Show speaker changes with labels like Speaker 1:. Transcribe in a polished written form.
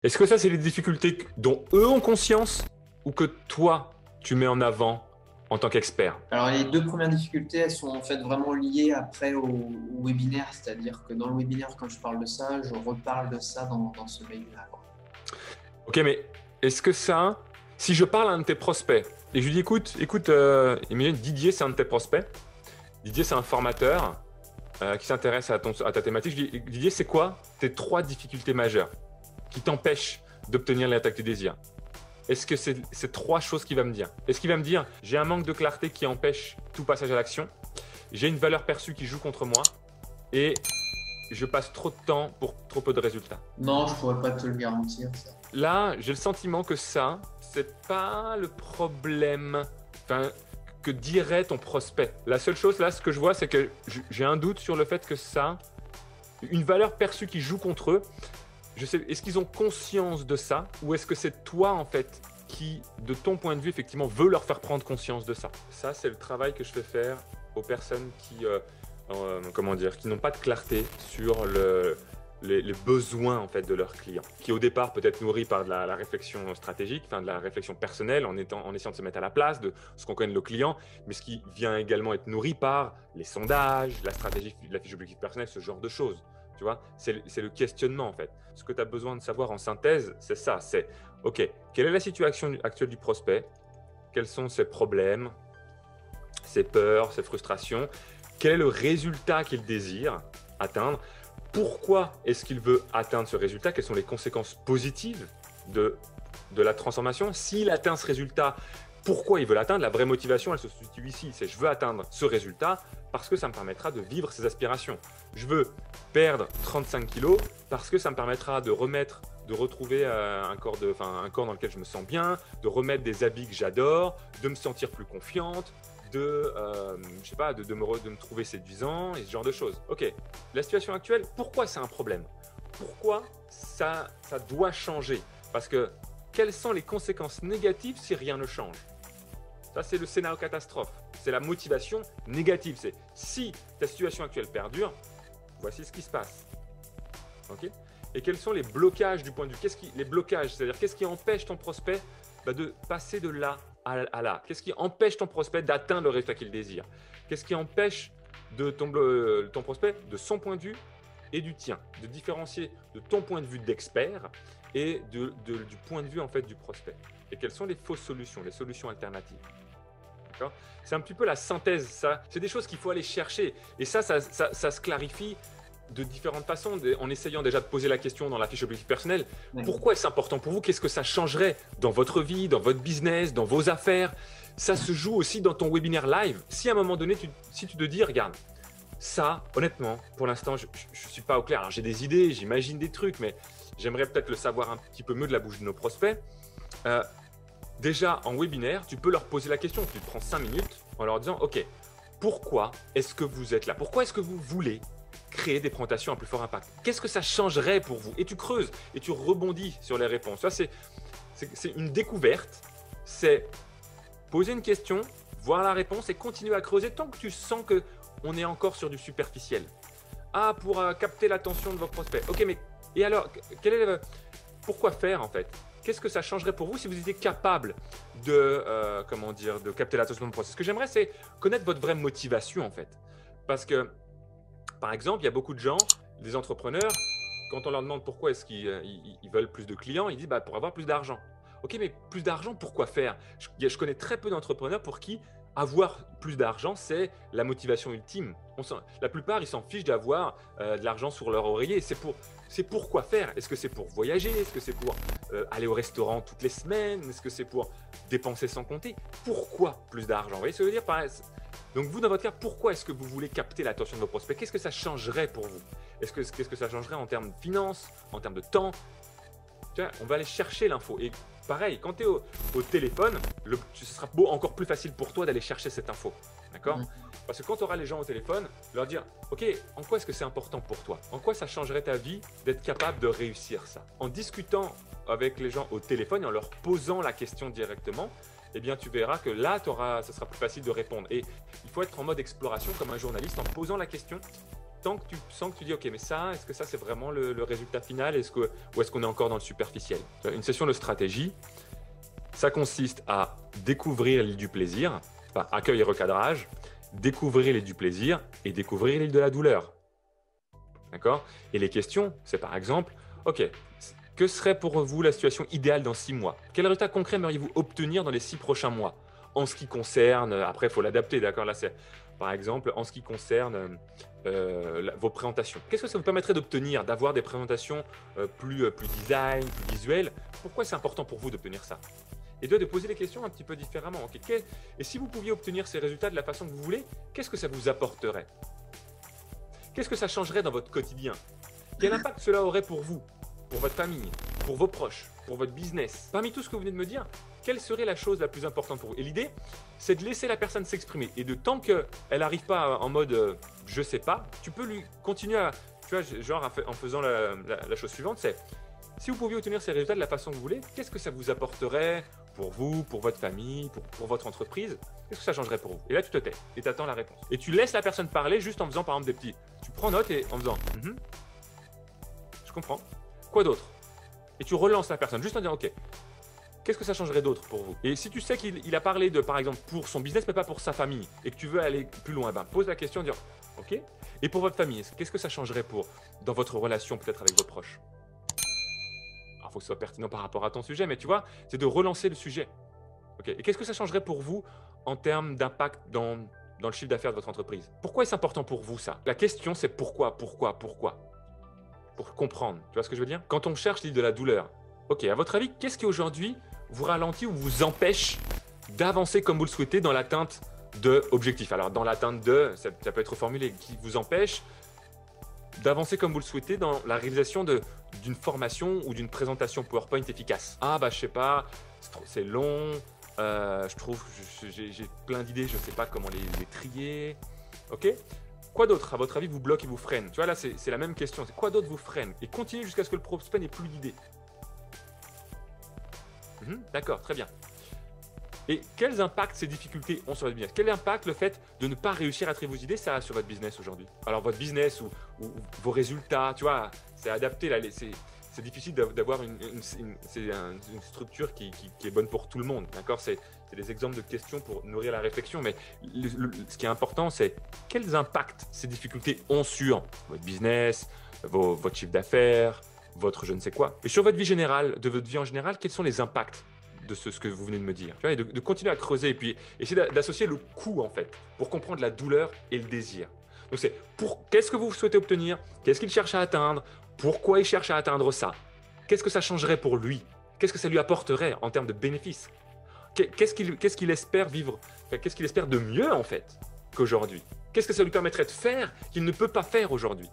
Speaker 1: Est-ce que ça, c'est les difficultés dont eux ont conscience ou que toi, tu mets en avant en tant qu'expert?
Speaker 2: Alors, les deux premières difficultés, elles sont en fait vraiment liées après au webinaire. C'est-à-dire que dans le webinaire, quand je parle de ça, je reparle de ça dans ce mail-là, quoi.
Speaker 1: Ok, mais est-ce que ça, si je parle à un de tes prospects et je lui dis, écoute, imagine Didier, c'est un de tes prospects. Didier, c'est un formateur qui s'intéresse à ta thématique. Je dis, Didier, c'est quoi tes 3 difficultés majeures qui t'empêchent d'obtenir l'attaque du désir? Est-ce que c'est ces 3 choses qu'il va me dire? Est-ce qu'il va me dire, j'ai un manque de clarté qui empêche tout passage à l'action, j'ai une valeur perçue qui joue contre moi et je passe trop de temps pour trop peu de résultats?
Speaker 2: Non, je pourrais pas te le garantir, ça.
Speaker 1: Là, j'ai le sentiment que ça, c'est pas le problème que dirait ton prospect. La seule chose là, ce que je vois, c'est que j'ai un doute sur le fait que ça, une valeur perçue qui joue contre eux, je sais, est-ce qu'ils ont conscience de ça ou est-ce que c'est toi en fait qui, de ton point de vue, effectivement, veut leur faire prendre conscience de ça? Ça, c'est le travail que je fais faire aux personnes qui, qui n'ont pas de clarté sur les besoins en fait de leurs clients, qui au départ peut être nourris par de la réflexion stratégique, enfin de la réflexion personnelle, en essayant de se mettre à la place de ce qu'on connaît de nos clients, mais ce qui vient également être nourri par les sondages, la stratégie, la fiche objectif personnelle, ce genre de choses. Tu vois, c'est le questionnement en fait. Ce que tu as besoin de savoir en synthèse, c'est ça, c'est ok, quelle est la situation actuelle du prospect? Quels sont ses problèmes, ses peurs, ses frustrations? Quel est le résultat qu'il désire atteindre? Pourquoi est-ce qu'il veut atteindre ce résultat? Quelles sont les conséquences positives de la transformation? S'il atteint ce résultat, pourquoi il veut l'atteindre? La vraie motivation, elle se situe ici. C'est je veux atteindre ce résultat parce que ça me permettra de vivre ses aspirations. Je veux perdre 35 kilos parce que ça me permettra de retrouver un corps dans lequel je me sens bien, de remettre des habits que j'adore, de me sentir plus confiante, de me trouver séduisant et ce genre de choses. Ok, la situation actuelle, pourquoi c'est un problème? Pourquoi ça doit changer? Parce que quelles sont les conséquences négatives si rien ne change? Ça, c'est le scénario catastrophe. C'est la motivation négative. C'est si ta situation actuelle perdure, voici ce qui se passe. Ok? Et quels sont les blocages du point de vue? Les blocages, c'est-à-dire qu'est-ce qui empêche ton prospect de passer de là à là? Qu'est-ce qui empêche ton prospect d'atteindre le résultat qu'il désire? Qu'est-ce qui empêche ton prospect de son point de vue et du tien, de différencier de ton point de vue d'expert et du point de vue en fait du prospect? Et quelles sont les fausses solutions, les solutions alternatives? C'est un petit peu la synthèse, ça. C'est des choses qu'il faut aller chercher. Et ça se clarifie de différentes façons, en essayant déjà de poser la question dans la fiche objectif personnel.
Speaker 2: Ouais.
Speaker 1: Pourquoi est-ce important pour vous? Qu'est-ce que ça changerait dans votre vie, dans votre business, dans vos affaires? Ça se joue aussi dans ton webinaire live. Si à un moment donné, si tu te dis, regarde, ça, honnêtement, pour l'instant, je ne suis pas au clair. Alors, j'ai des idées, j'imagine des trucs, mais j'aimerais peut-être le savoir un petit peu mieux de la bouche de nos prospects. Déjà, en webinaire, tu peux leur poser la question. Tu te prends 5 minutes en leur disant, OK, pourquoi est-ce que vous êtes là? Pourquoi est-ce que vous voulez créer des présentations à plus fort impact? Qu'est-ce que ça changerait pour vous? Et tu creuses et tu rebondis sur les réponses. Ça, c'est une découverte. C'est poser une question, voir la réponse et continuer à creuser tant que tu sens qu'on est encore sur du superficiel. Ah, pour capter l'attention de vos prospects. OK, mais et alors, pourquoi faire en fait? Qu'est-ce que ça changerait pour vous si vous étiez capable de capter l'attention de vos prospects? Ce que j'aimerais, c'est connaître votre vraie motivation en fait. Parce que, par exemple, il y a beaucoup de gens, des entrepreneurs, quand on leur demande pourquoi est-ce qu'ils veulent plus de clients, ils disent pour avoir plus d'argent. Ok, mais plus d'argent, pourquoi faire? Je connais très peu d'entrepreneurs pour qui avoir plus d'argent, c'est la motivation ultime. La plupart, ils s'en fichent d'avoir de l'argent sur leur oreiller. C'est pourquoi faire? Est-ce que c'est pour voyager? Est-ce que c'est pour aller au restaurant toutes les semaines? Est-ce que c'est pour dépenser sans compter? Pourquoi plus d'argent? Vous voyez ce que je veux dire? Donc vous, dans votre cas, pourquoi est-ce que vous voulez capter l'attention de vos prospects? Qu'est-ce que ça changerait pour vous? Qu'est-ce que ça changerait en termes de finances, en termes de temps? Tiens, on va aller chercher l'info. Et pareil, quand tu es au téléphone, ce sera encore plus facile pour toi d'aller chercher cette info. D'accord? Parce que quand tu auras les gens au téléphone, leur dire « Ok, en quoi est-ce que c'est important pour toi? En quoi ça changerait ta vie d'être capable de réussir ça ?» En discutant avec les gens au téléphone et en leur posant la question directement, eh bien, tu verras que là, ça sera plus facile de répondre. Et il faut être en mode exploration comme un journaliste en posant la question. tant que tu sens que tu dis, ok, mais ça, est-ce que ça c'est vraiment le résultat final, ou est-ce qu'on est encore dans le superficiel? Une session de stratégie, ça consiste à découvrir l'île du plaisir, enfin, accueil et recadrage, découvrir l'île du plaisir et découvrir l'île de la douleur. D'accord? Et les questions, c'est par exemple, ok, que serait pour vous la situation idéale dans 6 mois? Quel résultat concret aimeriez-vous obtenir dans les 6 prochains mois? En ce qui concerne, après il faut l'adapter, d'accord? Là, c'est par exemple en ce qui concerne vos présentations. Qu'est-ce que ça vous permettrait d'obtenir, d'avoir des présentations plus design, plus visuelles? Pourquoi c'est important pour vous d'obtenir ça? Et de poser les questions un petit peu différemment. Okay? Et si vous pouviez obtenir ces résultats de la façon que vous voulez, qu'est-ce que ça vous apporterait? Qu'est-ce que ça changerait dans votre quotidien? Quel impact cela aurait pour vous, pour votre famille, pour vos proches, pour votre business? Parmi tout ce que vous venez de me dire, quelle serait la chose la plus importante pour vous? Et l'idée, c'est de laisser la personne s'exprimer. Et de tant qu'elle n'arrive pas en mode je sais pas, tu peux lui continuer à, tu vois, genre en faisant la chose suivante, c'est si vous pouviez obtenir ces résultats de la façon que vous voulez, qu'est-ce que ça vous apporterait pour vous, pour votre famille, pour votre entreprise? Qu'est-ce que ça changerait pour vous? Et là, tu te tais et tu attends la réponse. Et tu laisses la personne parler juste en faisant par exemple des petits. Tu prends note et en faisant je comprends. Quoi d'autre? Et tu relances la personne juste en disant ok, qu'est-ce que ça changerait d'autre pour vous? Et si tu sais qu'il a parlé de, par exemple, pour son business, mais pas pour sa famille, et que tu veux aller plus loin, ben, pose la question, dire ok. Et pour votre famille, qu'est-ce que ça changerait dans votre relation peut-être avec vos proches? Alors, il faut que ce soit pertinent par rapport à ton sujet, mais tu vois, c'est de relancer le sujet. Okay. Et qu'est-ce que ça changerait pour vous en termes d'impact dans le chiffre d'affaires de votre entreprise? Pourquoi est-ce important pour vous ça? La question, c'est pourquoi? Pour comprendre. Tu vois ce que je veux dire? Quand on cherche l'île de la douleur, ok, à votre avis, qu'est-ce qui aujourd'hui vous ralentit ou vous empêche d'avancer comme vous le souhaitez dans l'atteinte de objectifs? Alors, dans l'atteinte de, ça peut être formulé, qui vous empêche d'avancer comme vous le souhaitez dans la réalisation d'une formation ou d'une présentation PowerPoint efficace. Ah bah je sais pas, c'est long, je trouve, j'ai plein d'idées, je ne sais pas comment les trier. Ok? Quoi d'autre, à votre avis, vous bloque et vous freine? Tu vois, là, c'est la même question. C'est quoi d'autre vous freine? Et continuez jusqu'à ce que le prospect n'ait plus d'idées. D'accord, très bien. Et quels impacts ces difficultés ont sur votre business? Quel impact le fait de ne pas réussir à trier vos idées, ça a sur votre business aujourd'hui? Alors, votre business ou vos résultats, tu vois, c'est adapté là. C'est difficile d'avoir une structure qui est bonne pour tout le monde. D'accord? C'est des exemples de questions pour nourrir la réflexion. Mais ce qui est important, c'est quels impacts ces difficultés ont sur votre business, votre chiffre d'affaires, votre je ne sais quoi. Et sur votre vie générale, de votre vie en général, quels sont les impacts de ce que vous venez de me dire? Tu vois, et de continuer à creuser et puis essayer d'associer le coût en fait pour comprendre la douleur et le désir. Donc c'est qu'est-ce que vous souhaitez obtenir? Qu'est-ce qu'il cherche à atteindre? Pourquoi il cherche à atteindre ça? Qu'est-ce que ça changerait pour lui? Qu'est-ce que ça lui apporterait en termes de bénéfices? Qu'est-ce qu'il espère vivre? Qu'est-ce qu'il espère de mieux en fait qu'aujourd'hui? Qu'est-ce que ça lui permettrait de faire qu'il ne peut pas faire aujourd'hui?